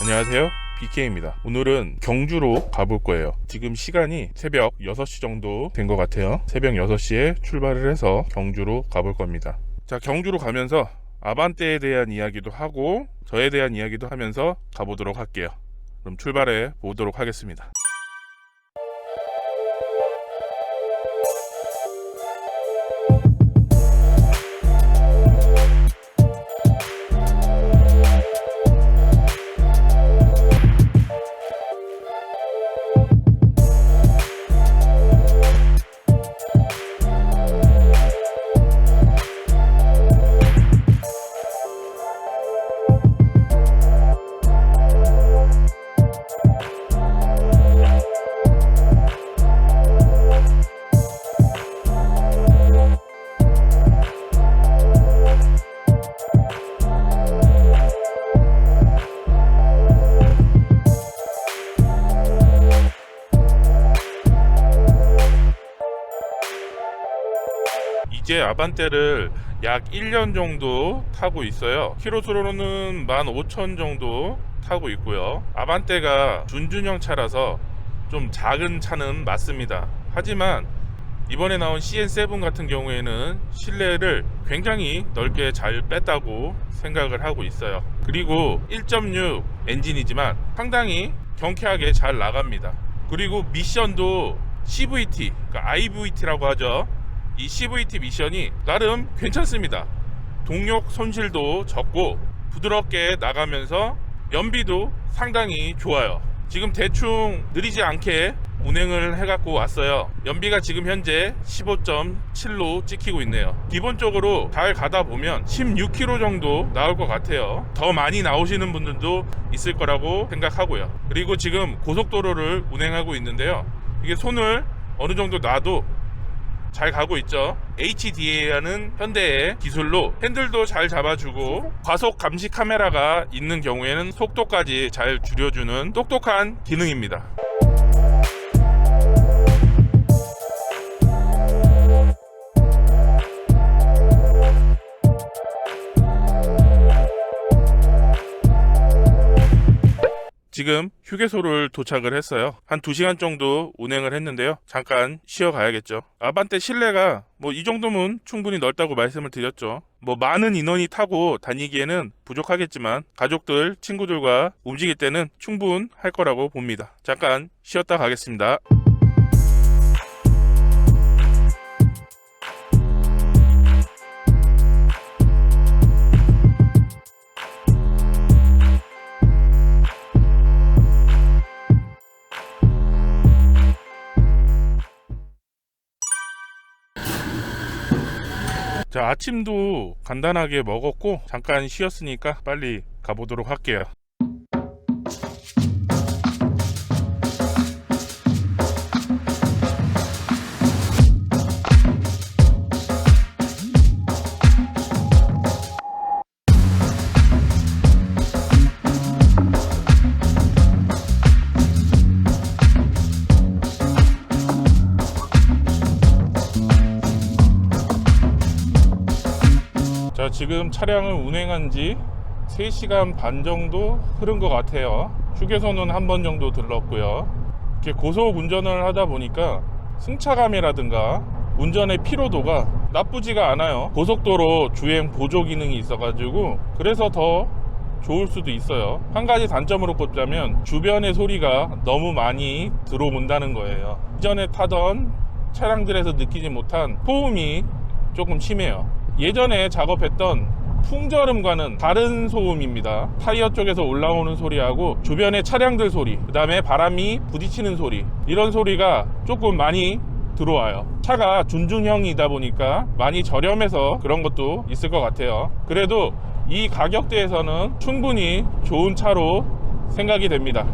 안녕하세요, BK입니다. 오늘은 경주로 가볼 거예요. 지금 시간이 새벽 6시 정도 된 것 같아요. 새벽 6시에 출발을 해서 경주로 가볼 겁니다. 자, 경주로 가면서 아반떼에 대한 이야기도 하고 저에 대한 이야기도 하면서 가보도록 할게요. 그럼 출발해 보도록 하겠습니다. 이제 아반떼를 약 1년 정도 타고 있어요. 키로수로는 15,000 정도 타고 있고요. 아반떼가 준준형 차라서 좀 작은 차는 맞습니다. 하지만 이번에 나온 CN7 같은 경우에는 실내를 굉장히 넓게 잘 뺐다고 생각을 하고 있어요. 그리고 1.6 엔진이지만 상당히 경쾌하게 잘 나갑니다. 그리고 미션도 CVT, 그러니까 IVT라고 하죠. 이 CVT 미션이 나름 괜찮습니다. 동력 손실도 적고 부드럽게 나가면서 연비도 상당히 좋아요. 지금 대충 느리지 않게 운행을 해갖고 왔어요. 연비가 지금 현재 15.7로 찍히고 있네요. 기본적으로 잘 가다 보면 16km 정도 나올 것 같아요. 더 많이 나오시는 분들도 있을 거라고 생각하고요. 그리고 지금 고속도로를 운행하고 있는데요. 이게 손을 어느 정도 놔도 잘 가고 있죠. HDA라는 현대의 기술로 핸들도 잘 잡아주고 과속 감시 카메라가 있는 경우에는 속도까지 잘 줄여주는 똑똑한 기능입니다. 지금 휴게소를 도착을 했어요. 한 2시간 정도 운행을 했는데요. 잠깐 쉬어 가야겠죠. 아반떼 실내가 이 정도면 충분히 넓다고 말씀을 드렸죠. 많은 인원이 타고 다니기에는 부족하겠지만 가족들, 친구들과 움직일 때는 충분할 거라고 봅니다. 잠깐 쉬었다 가겠습니다. 자, 아침도 간단하게 먹었고 잠깐 쉬었으니까 빨리 가보도록 할게요. 자, 지금 차량을 운행한 지 3시간 반 정도 흐른 것 같아요. 휴게소는 한 번 정도 들렀고요. 이렇게 고속 운전을 하다 보니까 승차감이라든가 운전의 피로도가 나쁘지가 않아요. 고속도로 주행 보조 기능이 있어가지고 그래서 더 좋을 수도 있어요. 한 가지 단점으로 꼽자면 주변의 소리가 너무 많이 들어온다는 거예요. 이전에 타던 차량들에서 느끼지 못한 소음이 조금 심해요. 예전에 작업했던 풍절음과는 다른 소음입니다. 타이어 쪽에서 올라오는 소리하고 주변의 차량들 소리, 그 다음에 바람이 부딪히는 소리, 이런 소리가 조금 많이 들어와요. 차가 준중형이다 보니까 많이 저렴해서 그런 것도 있을 것 같아요. 그래도 이 가격대에서는 충분히 좋은 차로 생각이 됩니다.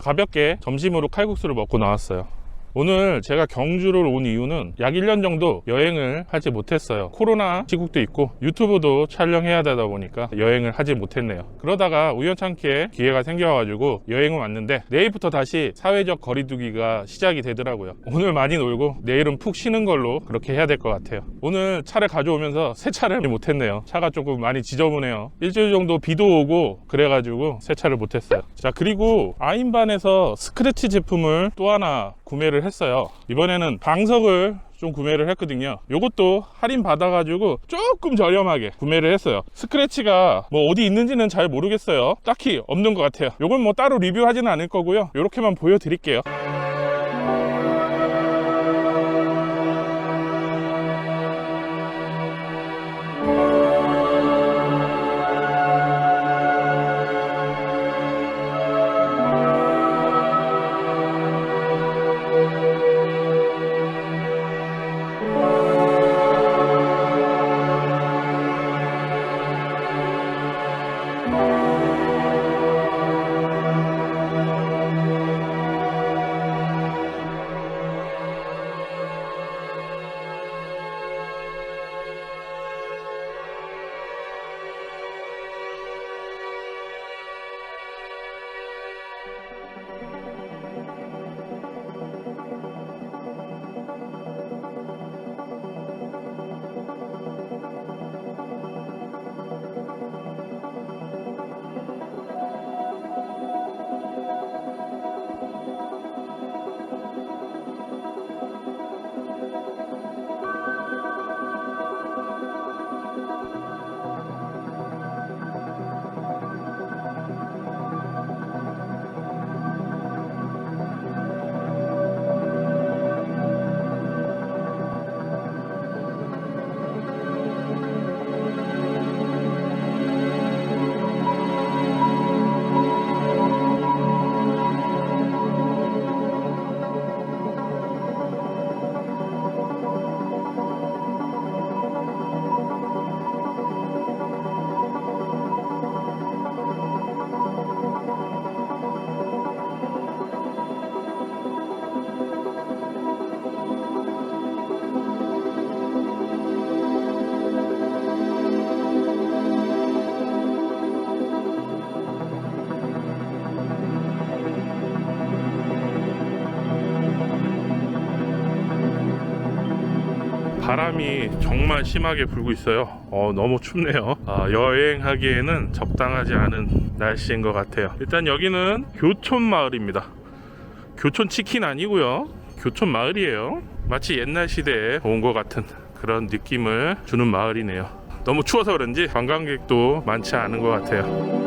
가볍게 점심으로 칼국수를 먹고 나왔어요. 오늘 제가 경주를 온 이유는 약 1년 정도 여행을 하지 못했어요. 코로나 시국도 있고 유튜브도 촬영해야 되다 보니까 여행을 하지 못했네요. 그러다가 우연찮게 기회가 생겨가지고 여행을 왔는데 내일부터 다시 사회적 거리두기가 시작이 되더라고요. 오늘 많이 놀고 내일은 푹 쉬는 걸로 그렇게 해야 될 것 같아요. 오늘 차를 가져오면서 세차를 못했네요. 차가 조금 많이 지저분해요. 일주일 정도 비도 오고 그래가지고 세차를 못했어요. 자, 그리고 아인반에서 스크래치 제품을 또 하나 구매를 했어요. 이번에는 방석을 좀 구매를 했거든요. 요것도 할인 받아가지고 조금 저렴하게 구매를 했어요. 스크래치가 뭐 어디 있는지는 잘 모르겠어요. 딱히 없는 것 같아요. 요건 뭐 따로 리뷰하지는 않을 거고요. 요렇게만 보여드릴게요. 바람이 정말 심하게 불고 있어요. 너무 춥네요. 여행하기에는 적당하지 않은 날씨인 것 같아요. 일단 여기는 교촌 마을입니다. 교촌 치킨 아니고요, 교촌 마을이에요. 마치 옛날 시대에 온 것 같은 그런 느낌을 주는 마을이네요. 너무 추워서 그런지 관광객도 많지 않은 것 같아요.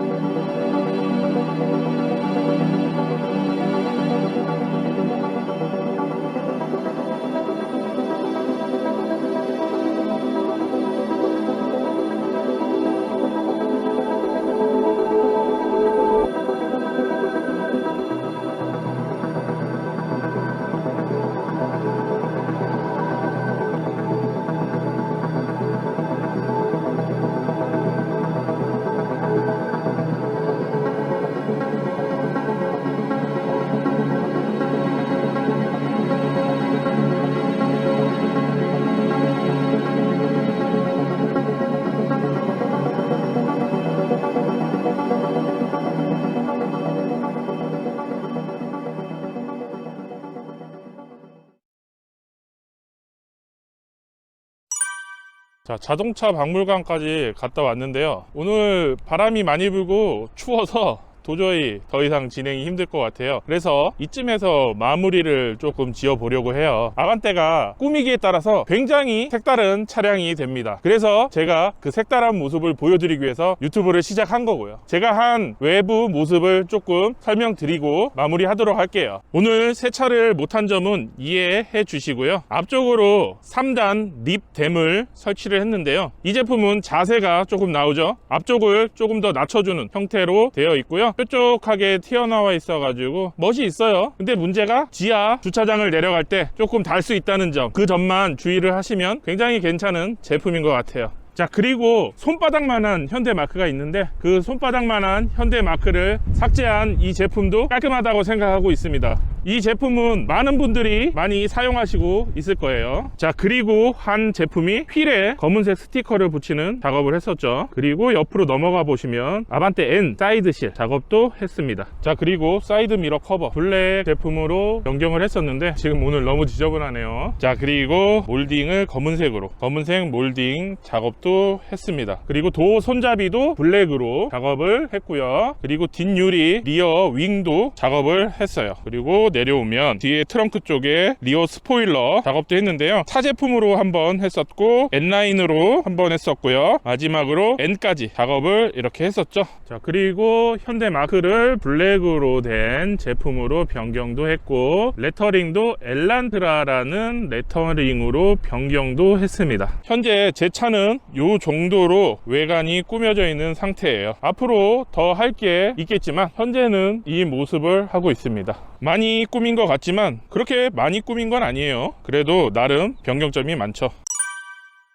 자, 자동차 박물관까지 갔다 왔는데요. 오늘 바람이 많이 불고 추워서 도저히 더 이상 진행이 힘들 것 같아요. 그래서 이쯤에서 마무리를 조금 지어 보려고 해요. 아반떼가 꾸미기에 따라서 굉장히 색다른 차량이 됩니다. 그래서 제가 그 색다른 모습을 보여드리기 위해서 유튜브를 시작한 거고요. 제가 한 외부 모습을 조금 설명드리고 마무리하도록 할게요. 오늘 세차를 못한 점은 이해해 주시고요. 앞쪽으로 3단 립댐을 설치를 했는데요. 이 제품은 자세가 조금 나오죠. 앞쪽을 조금 더 낮춰주는 형태로 되어 있고요. 뾰족하게 튀어나와 있어 가지고 멋이 있어요. 근데 문제가 지하 주차장을 내려갈 때 조금 달 수 있다는 점, 그 점만 주의를 하시면 굉장히 괜찮은 제품인 것 같아요. 자, 그리고 손바닥만한 현대 마크가 있는데 그 손바닥만한 현대 마크를 삭제한 이 제품도 깔끔하다고 생각하고 있습니다. 이 제품은 많은 분들이 많이 사용하시고 있을 거예요. 자, 그리고 한 제품이 휠에 검은색 스티커를 붙이는 작업을 했었죠. 그리고 옆으로 넘어가 보시면 아반떼 N 사이드실 작업도 했습니다. 자, 그리고 사이드 미러 커버 블랙 제품으로 변경을 했었는데 지금 오늘 너무 지저분하네요. 자, 그리고 몰딩을 검은색으로 검은색 몰딩 작업도 했습니다. 그리고 도어 손잡이도 블랙으로 작업을 했고요. 그리고 뒷유리 리어 윙도 작업을 했어요. 그리고 내려오면 뒤에 트렁크 쪽에 리어 스포일러 작업도 했는데요. 차 제품으로 한번 했었고 N라인으로 한번 했었고요. 마지막으로 N까지 작업을 이렇게 했었죠. 자, 그리고 현대 마크를 블랙으로 된 제품으로 변경도 했고 레터링도 엘란트라라는 레터링으로 변경도 했습니다. 현재 제 차는 이 정도로 외관이 꾸며져 있는 상태예요. 앞으로 더 할 게 있겠지만 현재는 이 모습을 하고 있습니다. 많이 꾸민 것 같지만 그렇게 많이 꾸민 건 아니에요. 그래도 나름 변경점이 많죠.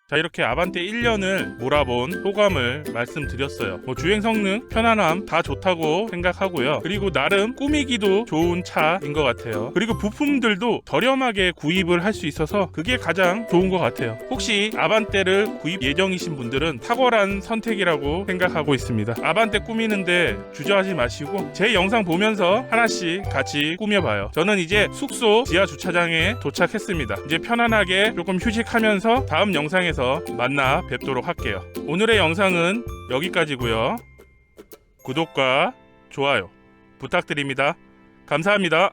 자, 이렇게 아반떼 1년을 몰아본 소감을 말씀드렸어요. 주행 성능, 편안함 다 좋다고 생각하고요. 그리고 나름 꾸미기도 좋은 차인 것 같아요. 그리고 부품들도 저렴하게 구입을 할 수 있어서 그게 가장 좋은 것 같아요. 혹시 아반떼를 구입 예정이신 분들은 탁월한 선택이라고 생각하고 있습니다. 아반떼 꾸미는데 주저하지 마시고 제 영상 보면서 하나씩 같이 꾸며봐요. 저는 이제 숙소 지하 주차장에 도착했습니다. 이제 편안하게 조금 휴식하면서 다음 영상에서 만나 뵙도록 할게요. 오늘의 영상은 여기까지고요. 구독과 좋아요 부탁드립니다. 감사합니다.